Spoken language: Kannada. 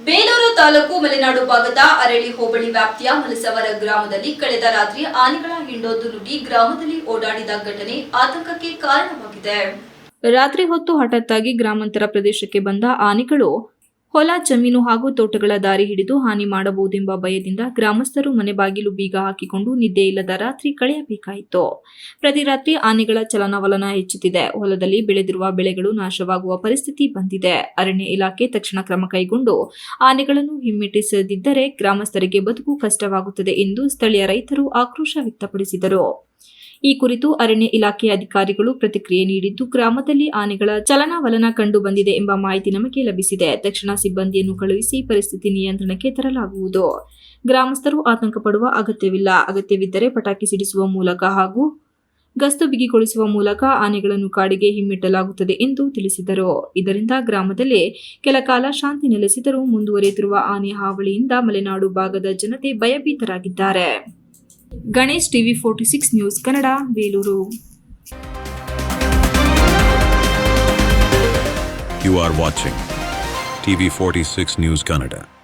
ಬೇಲೂರು ತಾಲೂಕು ಮಲೆನಾಡು ಭಾಗದ ಅರಳಿ ಹೋಬಳಿ ವ್ಯಾಪ್ತಿಯ ಮಲಸವರ ಗ್ರಾಮದಲ್ಲಿ ಕಳೆದ ರಾತ್ರಿ ಆನೆಗಳ ಹಿಂಡೊಂದು ನುಗ್ಗಿ ಗ್ರಾಮದಲ್ಲಿ ಓಡಾಡಿದ ಘಟನೆ ಆತಂಕಕ್ಕೆ ಕಾರಣವಾಗಿದೆ. ರಾತ್ರಿ ಹೊತ್ತು ಹಠಾತ್ತಾಗಿ ಗ್ರಾಮಾಂತರ ಪ್ರದೇಶಕ್ಕೆ ಬಂದ ಆನೆಗಳು ಹೊಲ, ಜಮೀನು ಹಾಗೂ ತೋಟಗಳ ದಾರಿ ಹಿಡಿದು ಹಾನಿ ಮಾಡಬಹುದೆಂಬ ಭಯದಿಂದ ಗ್ರಾಮಸ್ಥರು ಮನೆ ಬಾಗಿಲು ಬೀಗ ಹಾಕಿಕೊಂಡು ನಿದ್ದೆ ಇಲ್ಲದ ರಾತ್ರಿ ಕಳೆಯಬೇಕಾಯಿತು. ಪ್ರತಿ ರಾತ್ರಿ ಆನೆಗಳ ಚಲನವಲನ ಹೆಚ್ಚುತ್ತಿದೆ. ಹೊಲದಲ್ಲಿ ಬೆಳೆದಿರುವ ಬೆಳೆಗಳು ನಾಶವಾಗುವ ಪರಿಸ್ಥಿತಿ ಬಂದಿದೆ. ಅರಣ್ಯ ಇಲಾಖೆ ತಕ್ಷಣ ಕ್ರಮ ಕೈಗೊಂಡು ಆನೆಗಳನ್ನು ಹಿಮ್ಮೆಟ್ಟಿಸದಿದ್ದರೆ ಗ್ರಾಮಸ್ಥರಿಗೆ ಬದುಕು ಕಷ್ಟವಾಗುತ್ತದೆ ಎಂದು ಸ್ಥಳೀಯ ರೈತರು ಆಕ್ರೋಶ ವ್ಯಕ್ತಪಡಿಸಿದರು. ಈ ಕುರಿತು ಅರಣ್ಯ ಇಲಾಖೆ ಅಧಿಕಾರಿಗಳು ಪ್ರತಿಕ್ರಿಯೆ ನೀಡಿದ್ದು, ಗ್ರಾಮದಲ್ಲಿ ಆನೆಗಳ ಚಲನವಲನ ಕಂಡು ಬಂದಿದೆ ಎಂಬ ಮಾಹಿತಿ ನಮಗೆ ಲಭಿಸಿದೆ. ತಕ್ಷಣ ಸಿಬ್ಬಂದಿಯನ್ನು ಕಳುಹಿಸಿ ಪರಿಸ್ಥಿತಿ ನಿಯಂತ್ರಣಕ್ಕೆ ತರಲಾಗುವುದು. ಗ್ರಾಮಸ್ಥರು ಆತಂಕ ಪಡುವ ಅಗತ್ಯವಿಲ್ಲ. ಅಗತ್ಯವಿದ್ದರೆ ಪಟಾಕಿ ಸಿಡಿಸುವ ಮೂಲಕ ಹಾಗೂ ಗಸ್ತು ಬಿಗಿಗೊಳಿಸುವ ಮೂಲಕ ಆನೆಗಳನ್ನು ಕಾಡಿಗೆ ಹಿಮ್ಮೆಟ್ಟಲಾಗುತ್ತದೆ ಎಂದು ತಿಳಿಸಿದರು. ಇದರಿಂದ ಗ್ರಾಮದಲ್ಲಿ ಕೆಲ ಕಾಲ ಶಾಂತಿ ನೆಲೆಸಿದರೂ ಮುಂದುವರೆಯುತ್ತಿರುವ ಆನೆ ಹಾವಳಿಯಿಂದ ಮಲೆನಾಡು ಭಾಗದ ಜನತೆ ಭಯಭೀತರಾಗಿದ್ದಾರೆ. Ganesh, TV 46 news Kannada, Belur. You are watching TV 46 News Kannada.